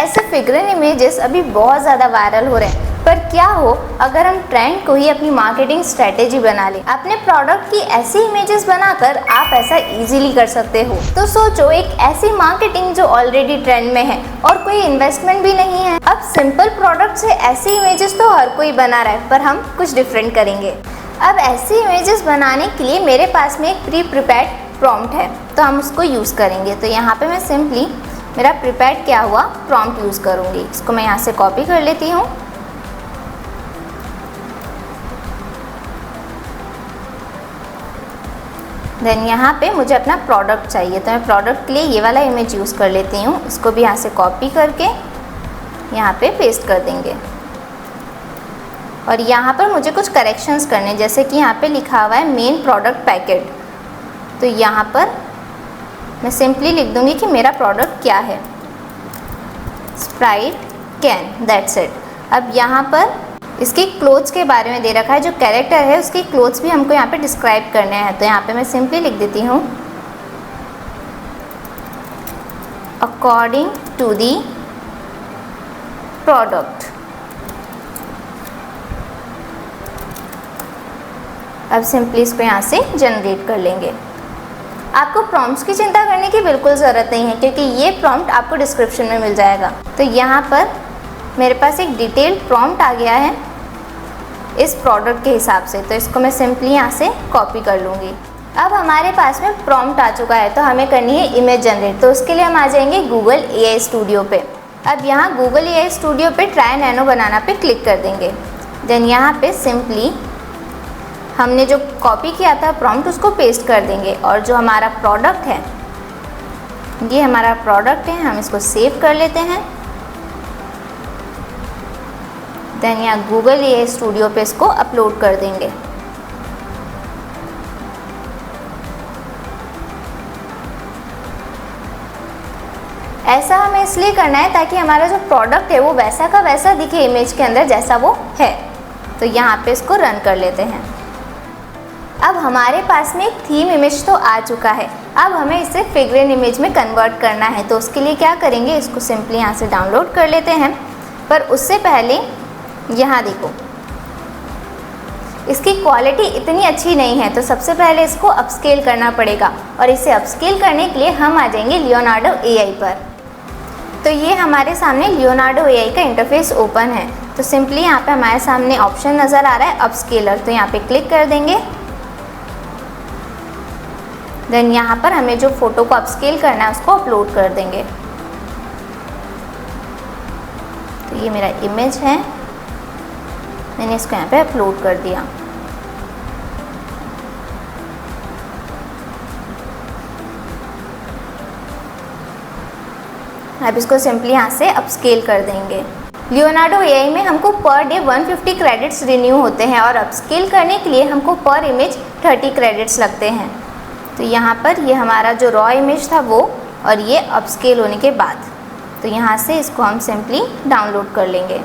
ऐसे फिगरन इमेजेस अभी बहुत ज़्यादा वायरल हो रहे हैं, पर क्या हो अगर हम ट्रेंड को ही अपनी मार्केटिंग स्ट्रेटेजी बना लें। अपने प्रोडक्ट की ऐसी इमेजेस बनाकर आप ऐसा इजीली कर सकते हो। तो सोचो, एक ऐसी मार्केटिंग जो ऑलरेडी ट्रेंड में है और कोई इन्वेस्टमेंट भी नहीं है। अब सिंपल प्रोडक्ट से ऐसी इमेजेस तो हर कोई बना रहा है, पर हम कुछ डिफरेंट करेंगे। अब ऐसी इमेजेस बनाने के लिए मेरे पास में एक प्रीपेयर्ड प्रॉम्प्ट है, तो हम उसको यूज़ करेंगे। तो यहाँ पे मैं सिंपली मेरा प्रीपेयर्ड किया हुआ प्रॉम्प्ट यूज़ करूँगी। इसको मैं यहाँ से कॉपी कर लेती हूँ। देन यहाँ पे मुझे अपना प्रोडक्ट चाहिए, तो मैं प्रोडक्ट के लिए ये वाला इमेज यूज़ कर लेती हूँ। इसको भी यहाँ से कॉपी करके यहाँ पे पेस्ट कर देंगे। और यहाँ पर मुझे कुछ करेक्शंस करने, जैसे कि यहाँ पे लिखा हुआ है मेन प्रोडक्ट पैकेट, तो यहाँ पर मैं सिंपली लिख दूँगी कि मेरा प्रोडक्ट क्या है, स्प्राइट कैन, दैट्स इट। अब यहाँ पर इसके क्लोथ्स के बारे में दे रखा है, जो कैरेक्टर है उसके क्लोथ्स भी हमको यहाँ पे डिस्क्राइब करने हैं। तो यहाँ पे मैं सिंपली लिख देती हूँ अकॉर्डिंग टू दी प्रोडक्ट। अब सिंपली इसको यहाँ से जनरेट कर लेंगे। आपको प्रॉम्प्ट्स की चिंता करने की बिल्कुल ज़रूरत नहीं है, क्योंकि ये प्रॉम्प्ट आपको डिस्क्रिप्शन में मिल जाएगा। तो यहाँ पर मेरे पास एक डिटेल्ड प्रॉम्प्ट आ गया है इस प्रोडक्ट के हिसाब से, तो इसको मैं सिंपली यहाँ से कॉपी कर लूँगी। अब हमारे पास में प्रॉम्प्ट आ चुका है, तो हमें करनी है इमेज जनरेट। तो उसके लिए हम आ जाएंगे गूगल AI स्टूडियो पे। अब यहाँ गूगल AI स्टूडियो पे ट्राई नैनो बनाना पे क्लिक कर देंगे। देन यहाँ पे सिंपली हमने जो कॉपी किया था प्रॉम्प्ट उसको पेस्ट कर देंगे। और जो हमारा प्रोडक्ट है, ये हमारा प्रोडक्ट है, हम इसको सेव कर लेते हैं। देन यहाँ गूगल AI स्टूडियो पे इसको अपलोड कर देंगे। ऐसा हमें इसलिए करना है ताकि हमारा जो प्रोडक्ट है वो वैसा का वैसा दिखे इमेज के अंदर जैसा वो है। तो यहाँ पे इसको रन कर लेते हैं। अब हमारे पास में एक थीम इमेज तो आ चुका है। अब हमें इसे फिगरन इमेज में कन्वर्ट करना है। तो उसके लिए क्या करेंगे, इसको सिंपली यहाँ से डाउनलोड कर लेते हैं। पर उससे पहले यहाँ देखो, इसकी क्वालिटी इतनी अच्छी नहीं है, तो सबसे पहले इसको अपस्केल करना पड़ेगा। और इसे अपस्केल करने के लिए हम आ जाएंगे लियोनार्डो AI पर। तो ये हमारे सामने लियोनार्डो AI का इंटरफेस ओपन है। तो सिंपली यहाँ पे हमारे सामने ऑप्शन नज़र आ रहा है अपस्केलर, तो यहाँ पे क्लिक कर देंगे। देन यहाँ पर हमें जो फ़ोटो को अपस्केल करना है उसको अपलोड कर देंगे। तो ये मेरा इमेज है, मैंने इसको यहाँ पे अपलोड कर दिया। अब इसको सिंपली यहाँ से अपस्केल कर देंगे। लियोनार्डो AI में हमको पर डे 150 क्रेडिट्स रिन्यू होते हैं और अपस्केल करने के लिए हमको पर इमेज 30 क्रेडिट्स लगते हैं। तो यहाँ पर ये हमारा जो रॉ इमेज था वो, और ये अपस्केल होने के बाद, तो यहाँ से इसको हम सिंपली डाउनलोड कर लेंगे।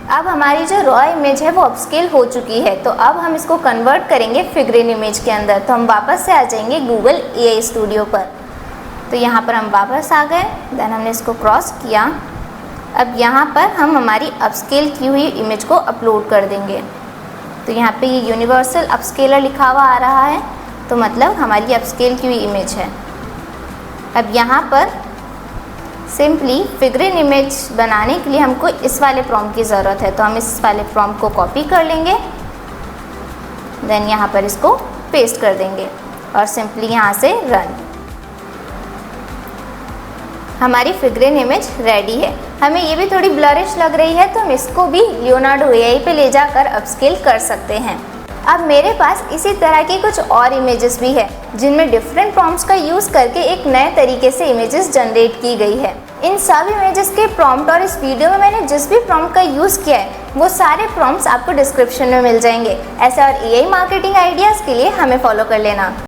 अब हमारी जो रॉ इमेज है वो अपस्केल हो चुकी है। तो अब हम इसको कन्वर्ट करेंगे फिगरन इमेज के अंदर। तो हम वापस से आ जाएंगे गूगल AI स्टूडियो पर। तो यहाँ पर हम वापस आ गए। देन हमने इसको क्रॉस किया। अब यहाँ पर हम हमारी अपस्केल की हुई इमेज को अपलोड कर देंगे। तो यहाँ पे ये यूनिवर्सल अपस्केलर लिखा हुआ आ रहा है, तो मतलब हमारी अपस्केल की हुई इमेज है। अब यहाँ पर सिंपली फिगरन इमेज बनाने के लिए हमको इस वाले प्रॉम्प्ट की ज़रूरत है, तो हम इस वाले प्रॉम्प्ट को कॉपी कर लेंगे। देन यहाँ पर इसको पेस्ट कर देंगे और सिंपली यहाँ से रन। हमारी फिगरन इमेज रेडी है। हमें ये भी थोड़ी ब्लरिश लग रही है, तो हम इसको भी लियोनार्डो AI पे ले जाकर अपस्केल कर सकते हैं। अब मेरे पास इसी तरह की कुछ और इमेजेस भी है, जिनमें डिफरेंट प्रॉम्प्ट्स का यूज़ करके एक नए तरीके से इमेजेस जनरेट की गई है। इन सब इमेजेस के प्रॉम्प्ट और इस वीडियो में मैंने जिस भी प्रॉम्प्ट का यूज़ किया है वो सारे प्रॉम्प्ट्स आपको डिस्क्रिप्शन में मिल जाएंगे। ऐसे और AI मार्केटिंग आइडियाज़ के लिए हमें फॉलो कर लेना।